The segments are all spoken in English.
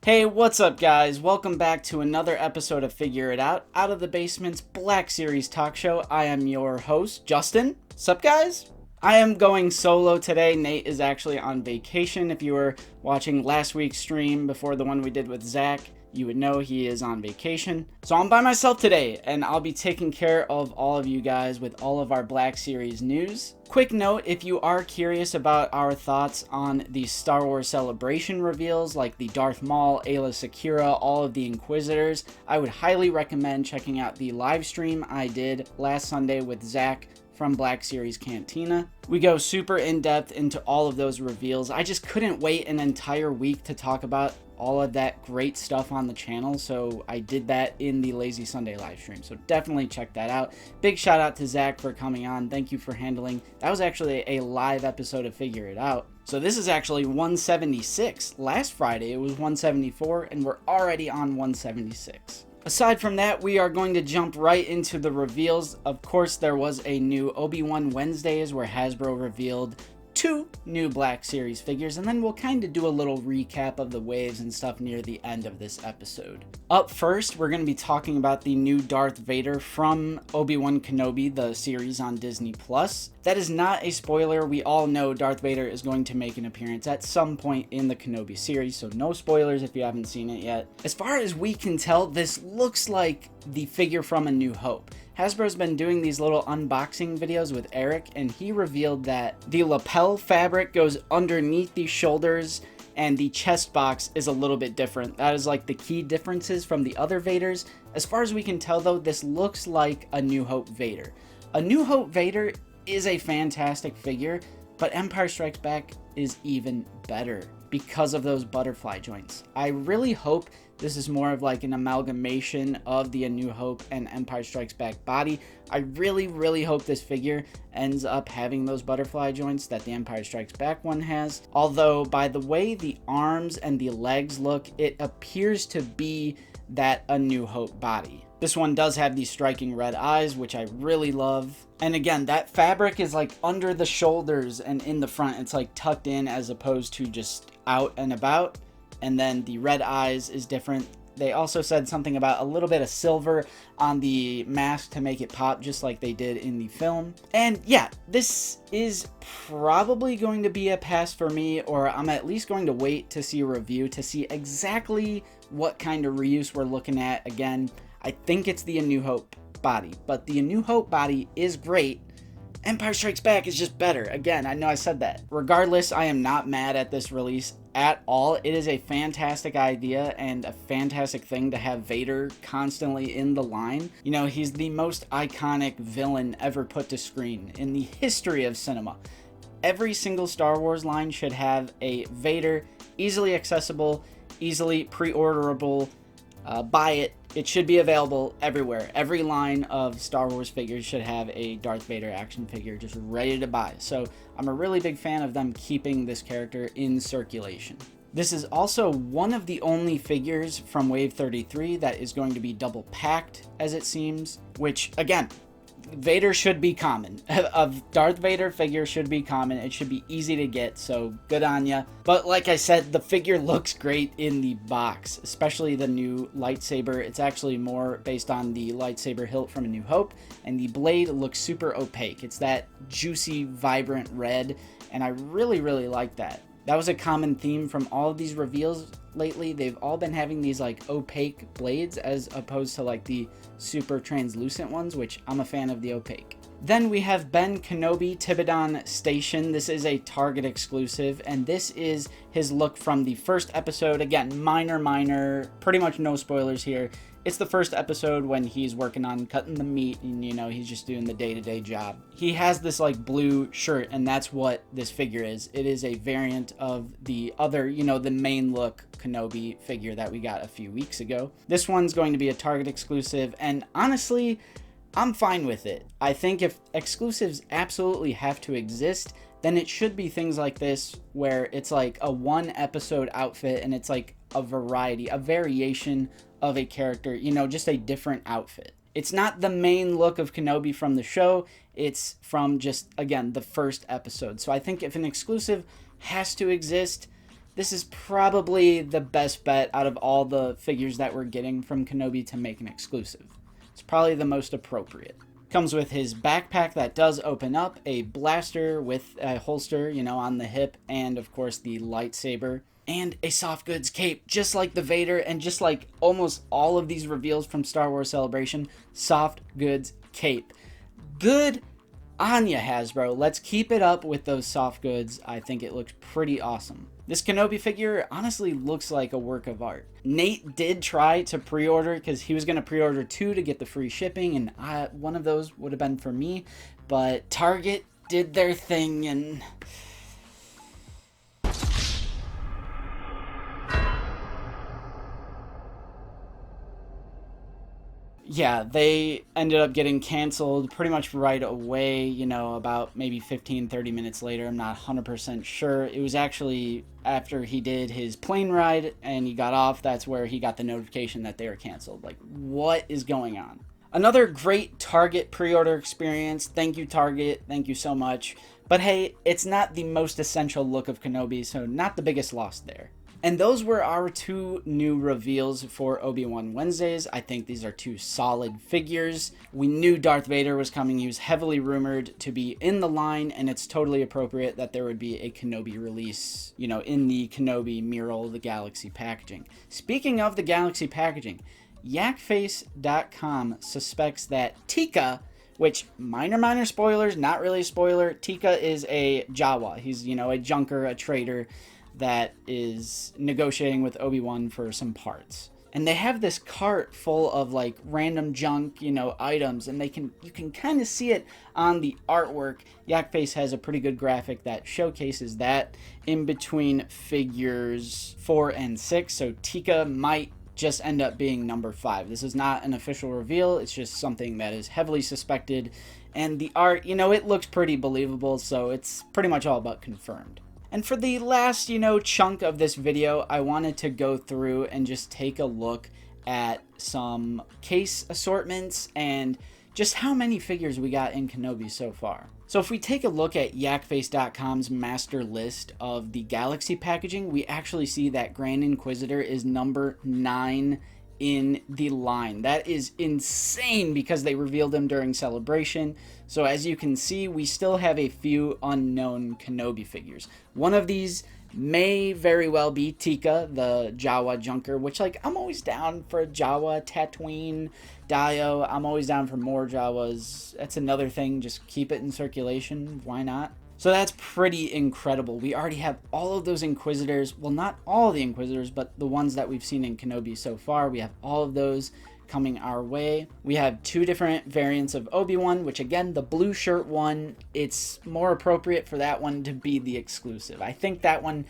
Hey, what's up guys? Welcome back to another episode of Figure It Out of the Basement's Black Series talk show. I am your host, Justin. Sup guys? I am going solo today. Nate is actually on vacation. If you were watching last week's stream before the one we did with Zach, you would know he is on vacation. So I'm by myself today, and I'll be taking care of all of you guys with all of our Black Series news. Quick note, if you are curious about our thoughts on the Star Wars Celebration reveals, like the Darth Maul, Aayla Secura, all of the Inquisitors, I would highly recommend checking out the live stream I did last Sunday with Zach from Black Series Cantina. We go super in-depth into all of those reveals. I just couldn't wait an entire week to talk about all of that great stuff on the channel, so I did that in the Lazy Sunday live stream, so definitely check that out. Big shout out to Zach for coming on. Thank you for handling. That was actually a live episode of Figure It Out. So this is actually 176. Last Friday it was 174, and we're already on 176. Aside from that, we are going to jump right into the reveals. Of course, there was a new Obi-Wan Wednesdays where Hasbro revealed 2 new Black Series figures, and then we'll kind of do a little recap of the waves and stuff near the end of this episode. Up first, we're going to be talking about the new Darth Vader from Obi-Wan Kenobi, the series on Disney+. That is not a spoiler. We all know Darth Vader is going to make an appearance at some point in the Kenobi series, so no spoilers if you haven't seen it yet. As far as we can tell, this looks like the figure from A New Hope. Hasbro's been doing these little unboxing videos with Eric, and he revealed that the lapel fabric goes underneath the shoulders and the chest box is a little bit different. That is like the key differences from the other Vaders. As far as we can tell though, this looks like A New Hope Vader. A New Hope Vader is a fantastic figure, but Empire Strikes Back is even better because of those butterfly joints. I really hope this is more of like an amalgamation of the A New Hope and Empire Strikes Back body. I really hope this figure ends up having those butterfly joints that the Empire Strikes Back one has. Although by the way the arms and the legs look, it appears to be that A New Hope body. This one does have these striking red eyes, which I really love. And again, that fabric is like under the shoulders and in the front. It's like tucked in as opposed to just out and about. And then the red eyes is different. They also said something about a little bit of silver on the mask to make it pop, just like they did in the film. And yeah, this is probably going to be a pass for me, or I'm at least going to wait to see a review to see exactly what kind of reuse we're looking at. Again, I think it's the A New Hope body, but the A New Hope body is great. Empire Strikes Back is just better. Again, I know I said that. Regardless, I am not mad at this release at all. It is a fantastic idea and a fantastic thing to have Vader constantly in the line. You know, he's the most iconic villain ever put to screen in the history of cinema. Every single Star Wars line should have a Vader, easily accessible, easily pre-orderable. Buy it. It should be available everywhere. Every line of Star Wars figures should have a Darth Vader action figure just ready to buy. So I'm a really big fan of them keeping this character in circulation. This is also one of the only figures from Wave 33 that is going to be double packed, as it seems, which again, Vader should be common. A Darth Vader figure should be common. It should be easy to get, so good on ya. But like I said, the figure looks great in the box, especially the new lightsaber. It's actually more based on the lightsaber hilt from A New Hope, and the blade looks super opaque. It's that juicy, vibrant red, and I really like that. That was a common theme from all of these reveals lately. They've all been having these like opaque blades as opposed to like the super translucent ones, which I'm a fan of the opaque. Then we have Ben Kenobi Tibidon Station. This is a Target exclusive, and this is his look from the first episode. Again, minor, pretty much no spoilers here. It's the first episode when he's working on cutting the meat and, you know, he's just doing the day-to-day job. He has this like blue shirt, and that's what this figure is. It is a variant of the other, you know, the main look Kenobi figure that we got a few weeks ago. This one's going to be a Target exclusive, and honestly, I'm fine with it. I think if exclusives absolutely have to exist, then it should be things like this where it's like a one episode outfit and it's like a variety, a variation of a character, you know, just a different outfit. It's not the main look of Kenobi from the show, it's from just, again, the first episode. So I think if an exclusive has to exist, this is probably the best bet out of all the figures that we're getting from Kenobi to make an exclusive. It's probably the most appropriate. Comes with his backpack that does open up, a blaster with a holster, you know, on the hip, and of course the lightsaber, and a soft goods cape, just like the Vader, and just like almost all of these reveals from Star Wars Celebration, soft goods cape. Good on ya, Hasbro. Let's keep it up with those soft goods. I think it looks pretty awesome. This Kenobi figure honestly looks like a work of art. Nate did try to pre-order because he was going to pre-order 2 to get the free shipping, and one of those would have been for me, but Target did their thing, and yeah, they ended up getting canceled pretty much right away, you know, about maybe 15-30 minutes later. I'm not 100% sure. It was actually after he did his plane ride and he got off, that's where he got the notification that they were canceled. Like, what is going on? Another great Target pre-order experience. Thank you, Target. Thank you so much. But hey, it's not the most essential look of Kenobi, so not the biggest loss there. And those were our 2 new reveals for Obi-Wan Wednesdays. I think these are 2 solid figures. We knew Darth Vader was coming. He was heavily rumored to be in the line, and it's totally appropriate that there would be a Kenobi release, you know, in the Kenobi Mural, the Galaxy packaging. Speaking of the Galaxy packaging, yakface.com suspects that Tika, which, minor spoilers, not really a spoiler, Tika is a Jawa. He's, you know, a junker, a traitor, that is negotiating with Obi-Wan for some parts. And they have this cart full of like random junk, you know, items, and you can kind of see it on the artwork. Yakface has a pretty good graphic that showcases that in between figures 4 and 6, so Tika might just end up being number 5. This is not an official reveal, it's just something that is heavily suspected, and the art, you know, it looks pretty believable, so it's pretty much all but confirmed. And for the last, you know, chunk of this video, I wanted to go through and just take a look at some case assortments and just how many figures we got in Kenobi so far. So if we take a look at yakface.com's master list of the Galaxy packaging, we actually see that Grand Inquisitor is number 9 in the line. That is insane because they revealed him during Celebration. So as you can see, we still have a few unknown Kenobi figures. One of these may very well be Tika, the Jawa junker, which, like, I'm always down for a Jawa, Tatooine, Dio. I'm always down for more Jawas. That's another thing, just keep it in circulation. Why not? So that's pretty incredible. We already have all of those Inquisitors. Well, not all the Inquisitors, but the ones that we've seen in Kenobi so far. We have all of those coming our way. We have 2 different variants of Obi-Wan, which again, the blue shirt one, it's more appropriate for that one to be the exclusive. I think that one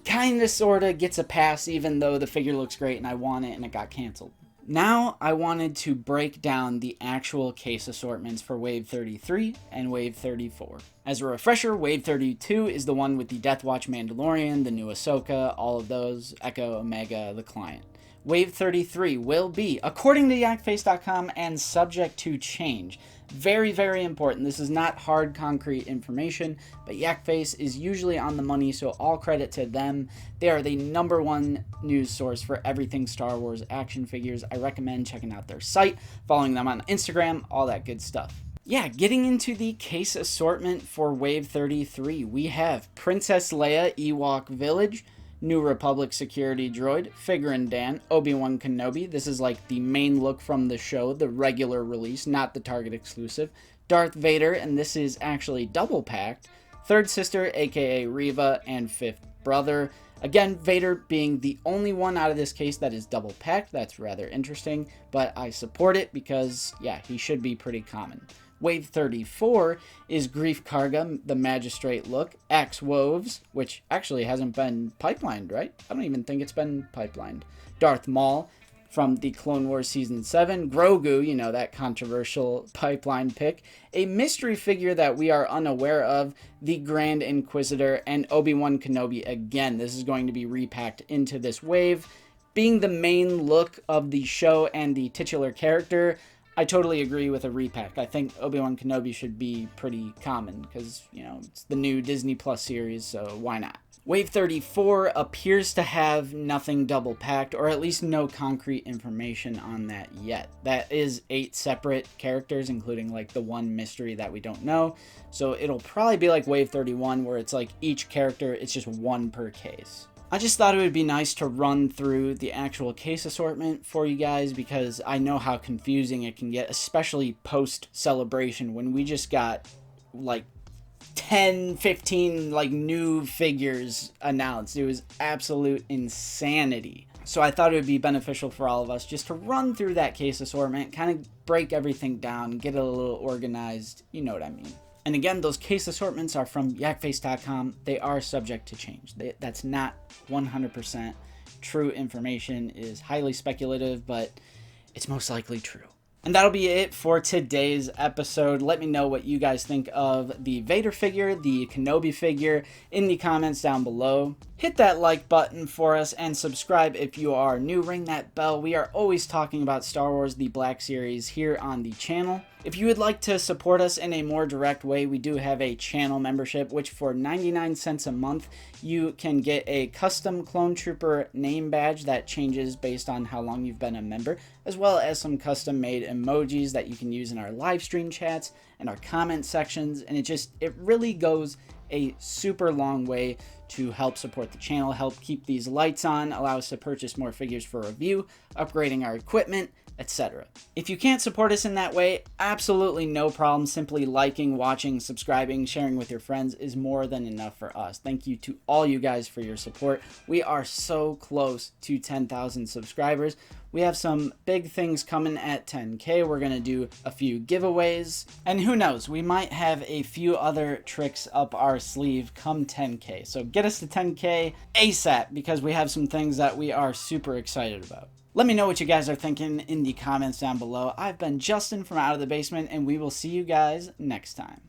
kind of sort of gets a pass, even though the figure looks great and I want it and it got canceled. Now I wanted to break down the actual case assortments for Wave 33 and Wave 34. As a refresher, Wave 32 is the one with the Death Watch Mandalorian, the new Ahsoka, all of those, Echo, Omega, the client. Wave 33 will be, according to yakface.com and subject to change. Very, very important. This is not hard, concrete information, but Yakface is usually on the money, so all credit to them. They are the #1 news source for everything Star Wars action figures. I recommend checking out their site, following them on Instagram, all that good stuff. Yeah, getting into the case assortment for Wave 33, we have Princess Leia Ewok Village, New Republic security droid, Figrin Dan, Obi-Wan Kenobi. This is like the main look from the show, the regular release, not the Target exclusive. Darth Vader, and this is actually double packed. Third sister, aka Reva, and fifth brother. Again, Vader being the only one out of this case that is double packed. That's rather interesting, but I support it because, yeah, he should be pretty common. Wave 34 is Grief Karga, the Magistrate look, Axe Woves, which actually hasn't been pipelined, right? I don't even think it's been pipelined. Darth Maul from the Clone Wars Season 7, Grogu, you know, that controversial pipeline pick, a mystery figure that we are unaware of, the Grand Inquisitor, and Obi-Wan Kenobi again. This is going to be repacked into this wave. Being the main look of the show and the titular character, I totally agree with a repack. I think Obi-Wan Kenobi should be pretty common because, you know, it's the new Disney Plus series, so why not? Wave 34 appears to have nothing double packed, or at least no concrete information on that yet. That is 8 separate characters, including like the one mystery that we don't know. So it'll probably be like Wave 31, where it's like each character, it's just one per case. I just thought it would be nice to run through the actual case assortment for you guys, because I know how confusing it can get, especially post-celebration, when we just got like 10, 15 like new figures announced. It was absolute insanity. So I thought it would be beneficial for all of us just to run through that case assortment, kind of break everything down, get it a little organized, you know what I mean. And again, those case assortments are from yakface.com. They are subject to change. That's not 100% true information. It is highly speculative, but it's most likely true. And that'll be it for today's episode. Let me know what you guys think of the Vader figure, the Kenobi figure, in the comments down below. Hit that like button for us and subscribe if you are new. Ring that bell. We are always talking about Star Wars, the Black Series, here on the channel. If you would like to support us in a more direct way, we do have a channel membership, which for 99 cents a month, you can get a custom Clone Trooper name badge that changes based on how long you've been a member, as well as some custom made emojis that you can use in our live stream chats and our comment sections. And it really goes a super long way to help support the channel, help keep these lights on, allow us to purchase more figures for review, upgrading our equipment, etc. If you can't support us in that way, absolutely no problem. Simply liking, watching, subscribing, sharing with your friends is more than enough for us. Thank you to all you guys for your support. We are so close to 10,000 subscribers. We have some big things coming at 10K. We're going to do a few giveaways. And who knows, we might have a few other tricks up our sleeve come 10K. So get us to 10K ASAP, because we have some things that we are super excited about. Let me know what you guys are thinking in the comments down below. I've been Justin from Out of the Basement, and we will see you guys next time.